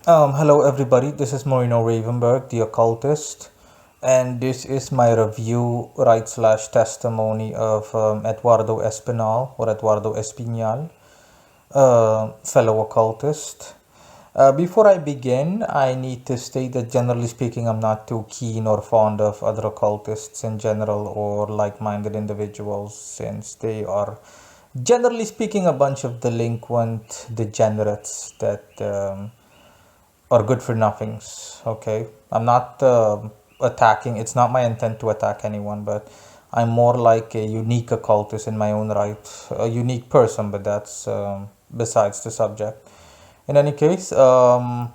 Hello everybody, this is Morino Ravenberg, the occultist, and this is my review, right slash testimony of Eduardo Espinal or Eduardo Espinal, fellow occultist. Before I begin, I need to state that generally speaking, I'm not too keen or fond of other occultists in general or like-minded individuals, since they are, generally speaking, a bunch of delinquent degenerates that or good for nothings. Okay, I'm not attacking. It's not my intent to attack anyone, but I'm more like a unique occultist in my own right, a unique person. But that's besides the subject. In any case, I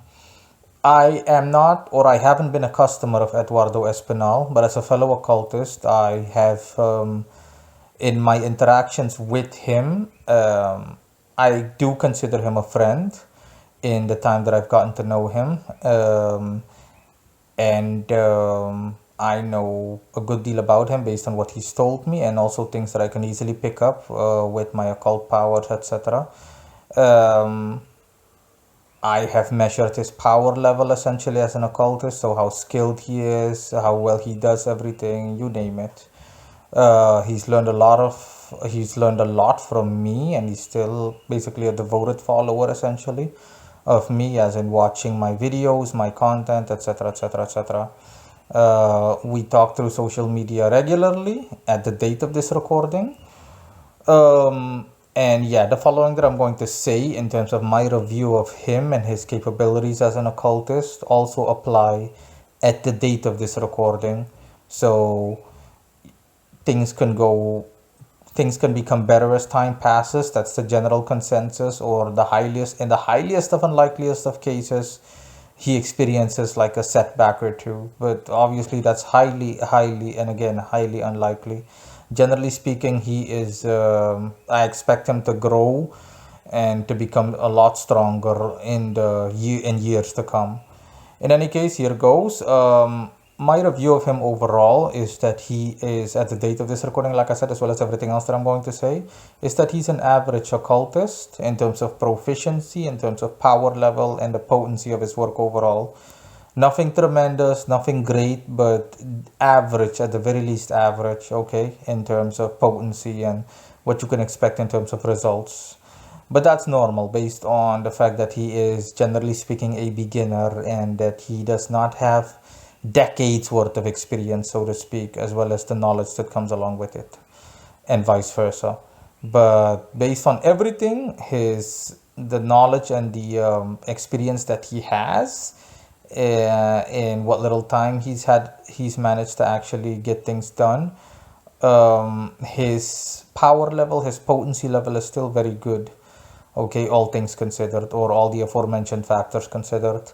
am not, or I haven't been a customer of Eduardo Espinal, but as a fellow occultist, I have, in my interactions with him, I do consider him a friend in the time that I've gotten to know him. And I know a good deal about him based on what he's told me, and also things that I can easily pick up with my occult powers, etc. Um, I have measured his power level essentially as an occultist, so how skilled he is, how well he does everything, you name it. He's learned a lot from me, and he's still basically a devoted follower essentially of me, as in watching my videos, my content, etc., etc., etc. We talk through social media regularly at the date of this recording. And yeah, the following that I'm going to say in terms of my review of him and his capabilities as an occultist also apply at the date of this recording. So things can go things can become better as time passes. That's the general consensus, or the highest in the highest of unlikeliest of cases, he experiences like a setback or two, but obviously that's highly and again highly unlikely. Generally speaking, he is I expect him to grow and to become a lot stronger in years to come. In any case, here goes. My review of him overall is that he is, at the date of this recording, like I said, as well as everything else that I'm going to say, is that he's an average occultist in terms of proficiency, in terms of power level, and the potency of his work overall. Nothing tremendous, nothing great, but average, at the very least average, okay, in terms of potency and what you can expect in terms of results. But that's normal based on the fact that he is, generally speaking, a beginner, and that he does not have decades worth of experience, so to speak, as well as the knowledge that comes along with it, and vice versa. But based on everything, the knowledge and the experience that he has, in what little time he's managed to actually get things done. His power level, his potency level is still very good. Okay, all things considered, or all the aforementioned factors considered.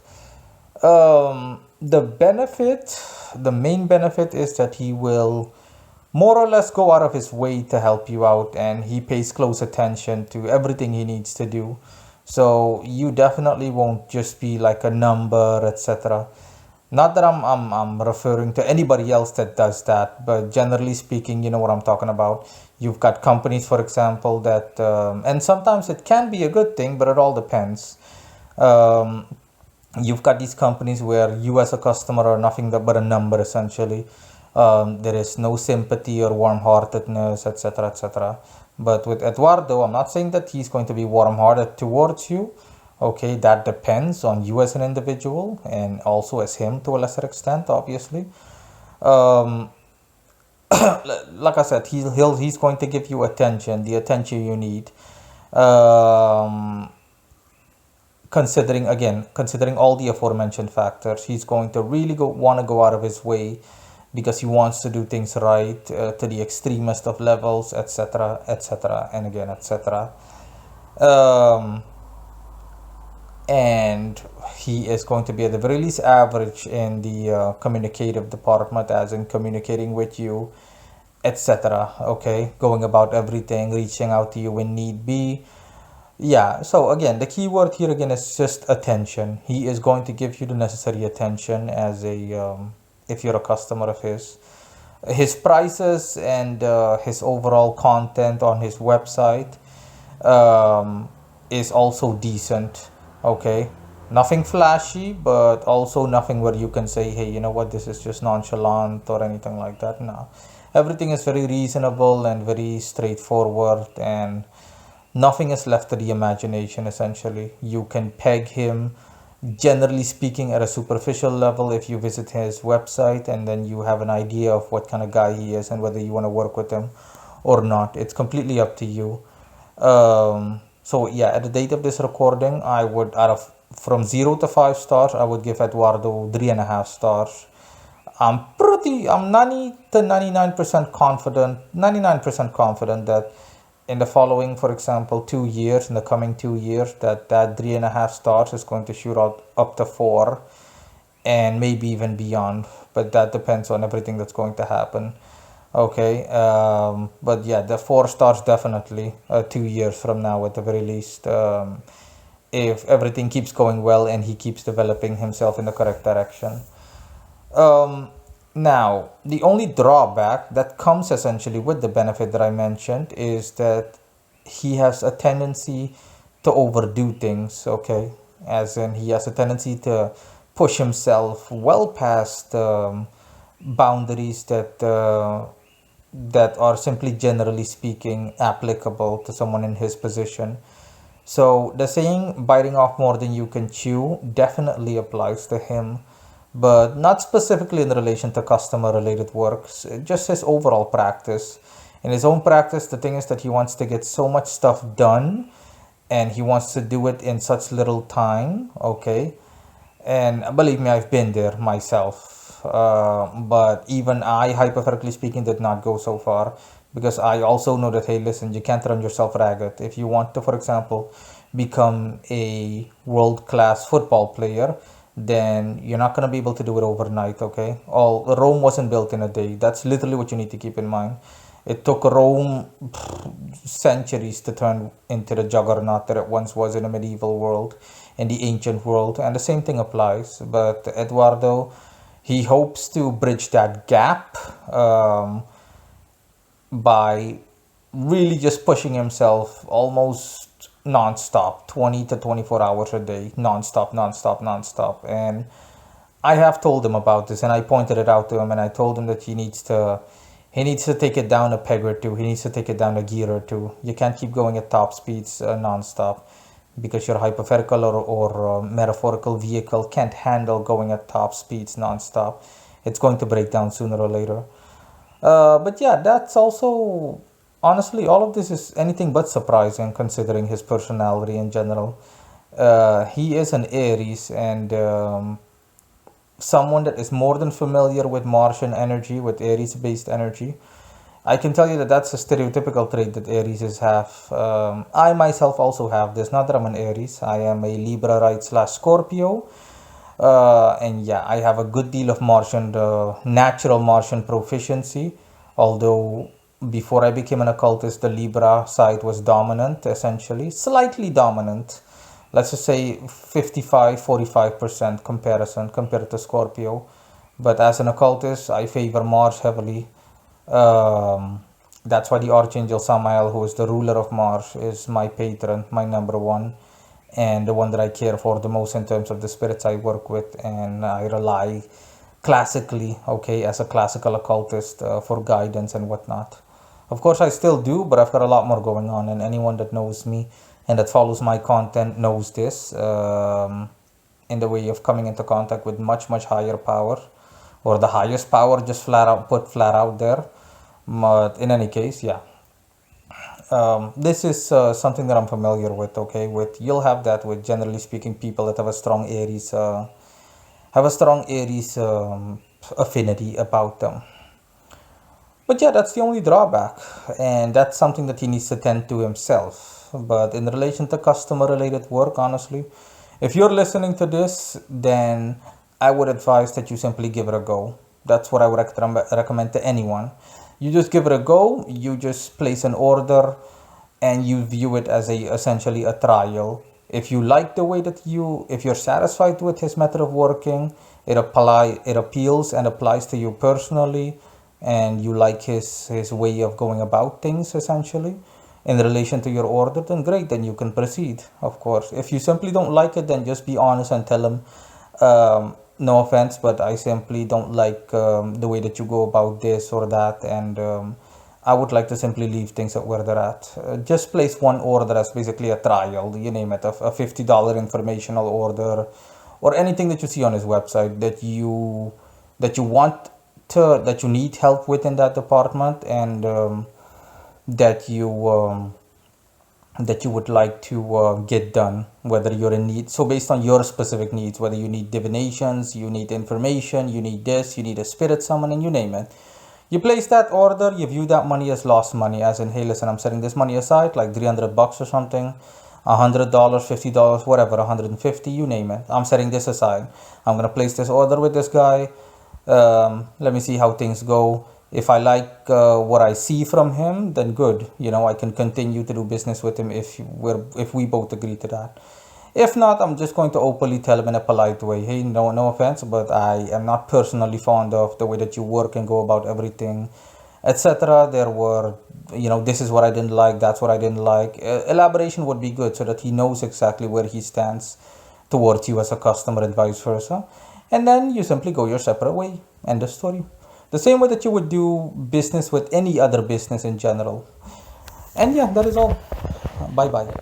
The main benefit is that he will more or less go out of his way to help you out, and he pays close attention to everything he needs to do. So you definitely won't just be like a number, etc. Not that I'm referring to anybody else that does that, but generally speaking, you know what I'm talking about. You've got companies, for example, that, and sometimes it can be a good thing, but it all depends. Um, you've got these companies where you as a customer are nothing but a number essentially. There is no sympathy or warm-heartedness, etc., etc. But with Eduardo, I'm not saying that he's going to be warm-hearted towards you. Okay, that depends on you as an individual, and also as him to a lesser extent, obviously. Um, like I said, he's going to give you attention, the attention you need. Um, considering all the aforementioned factors, he's going to really want to go out of his way because he wants to do things right, to the extremest of levels, etc., etc., and again, etc. Um, and he is going to be at the very least average in the communicative department, as in communicating with you, etc. Okay, going about everything, reaching out to you when need be. Yeah, so again, the key word here again is just attention. He is going to give you the necessary attention as a if you're a customer of his. His prices and his overall content on his website, is also decent. Okay, Nothing flashy, but also nothing where you can say, hey, you know what, this is just nonchalant or anything like that. No. Everything is very reasonable and very straightforward, and nothing is left to the imagination, essentially. You can peg him, generally speaking, at a superficial level if you visit his website, and then you have an idea of what kind of guy he is and whether you want to work with him or not. It's completely up to you. So yeah, at the date of this recording, I would, out of from 0 to 5 stars, I would give Eduardo 3.5 stars. I'm 90 to 99% confident, 99% confident that in the following, for example, 2 years, in the coming 2 years, that 3.5 stars is going to shoot out up to four, and maybe even beyond. But that depends on everything that's going to happen. Okay, but yeah, the 4 stars definitely 2 years from now at the very least, if everything keeps going well and he keeps developing himself in the correct direction. Um, Now, the only drawback that comes essentially with the benefit that I mentioned is that he has a tendency to overdo things, okay? As in, he has a tendency to push himself well past boundaries that are simply, generally speaking, applicable to someone in his position. So the saying biting off more than you can chew definitely applies to him, but not specifically in relation to customer related works, just his overall practice. In his own practice, the thing is that he wants to get so much stuff done and he wants to do it in such little time, okay? And believe me, I've been there myself. But even I, hypothetically speaking, did not go so far because I also know that, hey, listen, you can't run yourself ragged. If you want to, for example, become a world class football player, then you're not going to be able to do it overnight, okay? All Rome wasn't built in a day. That's literally what you need to keep in mind. It took Rome centuries to turn into the juggernaut that it once was in the medieval world, in the ancient world, and the same thing applies. But Eduardo, he hopes to bridge that gap by really just pushing himself almost non-stop, 20 to 24 hours a day, non-stop, non-stop, non-stop. And I have told him about this and I pointed it out to him and I told him that he needs to take it down a peg or two. He needs to take it down a gear or two. You can't keep going at top speeds non-stop because your hypothetical or metaphorical vehicle can't handle going at top speeds non-stop. It's going to break down sooner or later. But yeah, that's also, honestly, all of this is anything but surprising considering his personality in general. He is an Aries and someone that is more than familiar with Martian energy, with Aries based energy. I can tell you that that's a stereotypical trait that Aries have. I myself also have this. Not that I'm an Aries, I am a Libra right slash Scorpio. And yeah, I have a good deal of Martian, natural Martian proficiency. Although before I became an occultist, the Libra side was dominant, essentially, slightly dominant. Let's just say 55-45% comparison compared to Scorpio. But as an occultist, I favor Mars heavily. That's why the Archangel Samael, who is the ruler of Mars, is my patron, my number one, and the one that I care for the most in terms of the spirits I work with, and I rely classically, okay, as a classical occultist for guidance and whatnot. Of course, I still do, but I've got a lot more going on, and anyone that knows me and that follows my content knows this in the way of coming into contact with much, much higher power, or the highest power, just flat out put flat out there. But in any case, yeah, this is something that I'm familiar with. Okay, with you'll have that with, generally speaking, people that have a strong Aries affinity about them. But yeah, that's the only drawback, and that's something that he needs to tend to himself. But in relation to customer related work, honestly, if you're listening to this, then I would advise that you simply give it a go. That's what I would recommend to anyone. You just give it a go, you just place an order, and you view it as essentially a trial. If you like the way if you're satisfied with his method of working, it appeals and applies to you personally, and you like his way of going about things essentially, in relation to your order, then great, then you can proceed, of course. If you simply don't like it, then just be honest and tell them, no offense, but I simply don't like the way that you go about this or that, and I would like to simply leave things at where they're at. Just place one order as basically a trial, you name it, a $50 informational order, or anything that you see on his website that you want that you need help with in that department, and that you would like to get done, whether you're in need. So based on your specific needs, whether you need divinations, you need information, you need this, you need a spirit summoning, you name it. You place that order, you view that money as lost money, as in, hey, listen, I'm setting this money aside, like $300 or something, $100, $50, whatever, 150, you name it. I'm setting this aside. I'm gonna place this order with this guy. Let me see how things go. If I like what I see from him, then good. I can continue to do business with him if we both agree to that. If not, I'm just going to openly tell him in a polite way, hey, no offense, but I am not personally fond of the way that you work and go about everything, etc. There were, this is what I didn't like, that's what I didn't like. Elaboration would be good so that he knows exactly where he stands towards you as a customer and vice versa. And then you simply go your separate way. End of story. The same way that you would do business with any other business in general. And yeah, that is all. Bye bye.